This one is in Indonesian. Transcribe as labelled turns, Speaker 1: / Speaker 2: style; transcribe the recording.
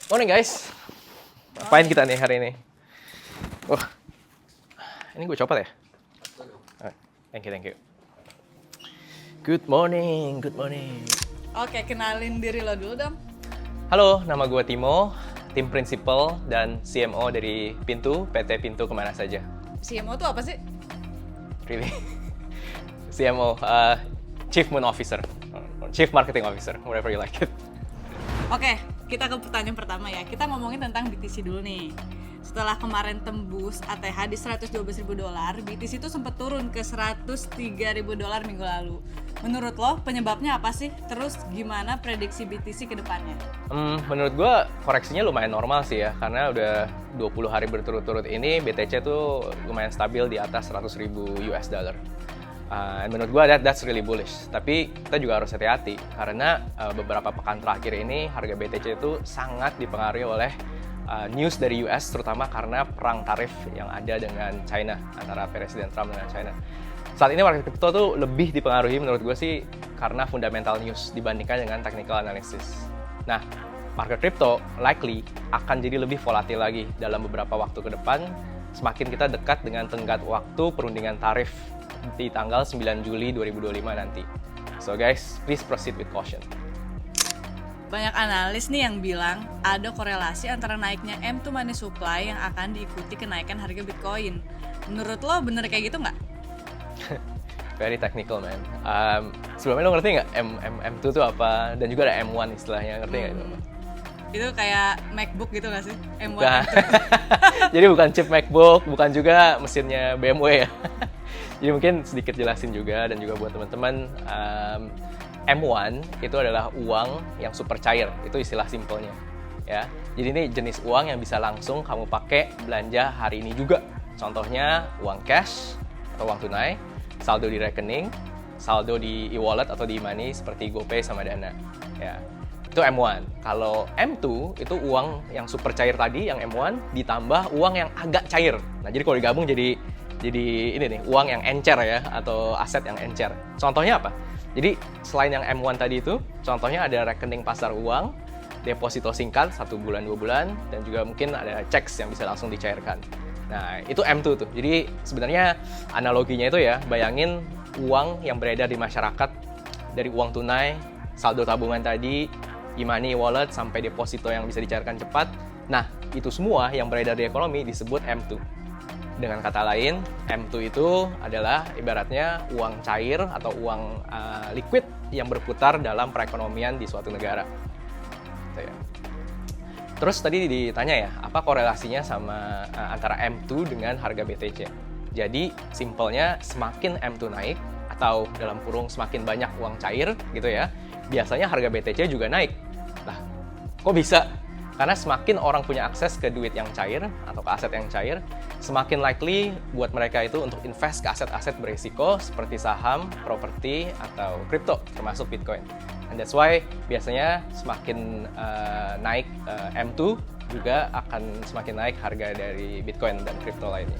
Speaker 1: Morning guys. Ngapain kita nih hari ini? Wah, ini gue copot ya? Thank you. Good morning.
Speaker 2: Oke, kenalin diri lo dulu dong.
Speaker 1: Halo, nama gue Timo, tim principal dan CMO dari PT Pintu Kemana Saja.
Speaker 2: CMO tuh apa sih?
Speaker 1: Really? CMO, Chief Moon Officer, Chief Marketing Officer, whatever you like it.
Speaker 2: Oke, kita ke pertanyaan pertama ya. Kita ngomongin tentang BTC dulu nih. Setelah kemarin tembus ATH di $112.000, BTC itu sempat turun ke $103.000 minggu lalu. Menurut lo, penyebabnya apa sih? Terus gimana prediksi BTC ke depannya?
Speaker 1: Menurut gue koreksinya lumayan normal sih ya, karena udah 20 hari berturut-turut ini BTC tuh lumayan stabil di atas $100.000. Menurut gue that's really bullish. Tapi kita juga harus hati-hati karena beberapa pekan terakhir ini harga BTC itu sangat dipengaruhi oleh news dari US, terutama karena perang tarif yang ada dengan China, antara Presiden Trump dengan China. Saat ini market crypto tuh lebih dipengaruhi menurut gue sih karena fundamental news dibandingkan dengan technical analysis. Nah, market crypto likely akan jadi lebih volatil lagi dalam beberapa waktu ke depan semakin kita dekat dengan tenggat waktu perundingan tarif di tanggal 9 Juli 2025 nanti. So guys, please proceed with caution.
Speaker 2: Banyak analis nih yang bilang ada korelasi antara naiknya M2 money supply yang akan diikuti kenaikan harga Bitcoin. Menurut lo bener kayak gitu nggak?
Speaker 1: Very technical man. Sebelumnya lo ngerti nggak M2 itu apa? Dan juga ada M1 istilahnya, ngerti nggak itu apa?
Speaker 2: Itu kayak MacBook gitu nggak sih? M1
Speaker 1: Nah,
Speaker 2: itu.
Speaker 1: jadi bukan chip MacBook, bukan juga mesinnya BMW ya. Jadi mungkin sedikit jelasin juga dan juga buat teman-teman, M1 itu adalah uang yang super cair, itu istilah simpelnya ya. Jadi ini jenis uang yang bisa langsung kamu pakai belanja hari ini juga. Contohnya uang cash atau uang tunai, saldo di rekening, saldo di e-wallet atau di e-money seperti GoPay sama Dana ya. Itu M1. Kalau M2 itu uang yang super cair tadi, yang M1 ditambah uang yang agak cair. Nah, jadi kalau digabung jadi ini nih, uang yang encer ya, atau aset yang encer. Contohnya apa? Jadi selain yang M1 tadi itu, contohnya ada rekening pasar uang, deposito singkat 1 bulan 2 bulan, dan juga mungkin ada checks yang bisa langsung dicairkan. Nah, itu M2 tuh. Jadi sebenarnya analoginya itu ya, bayangin uang yang beredar di masyarakat dari uang tunai, saldo tabungan tadi, e-money, wallet, sampai deposito yang bisa dicairkan cepat. Nah, itu semua yang beredar di ekonomi disebut M2. Dengan kata lain, M2 itu adalah ibaratnya uang cair atau uang liquid yang berputar dalam perekonomian di suatu negara. Gitu ya. Terus tadi ditanya ya, apa korelasinya sama antara M2 dengan harga BTC? Jadi simpelnya semakin M2 naik atau dalam kurung semakin banyak uang cair gitu ya, biasanya harga BTC juga naik. Lah, kok bisa? Karena semakin orang punya akses ke duit yang cair atau ke aset yang cair, semakin likely buat mereka itu untuk invest ke aset-aset berisiko seperti saham, properti, atau kripto, termasuk Bitcoin. And that's why biasanya semakin naik M2 juga akan semakin naik harga dari Bitcoin dan kripto lainnya.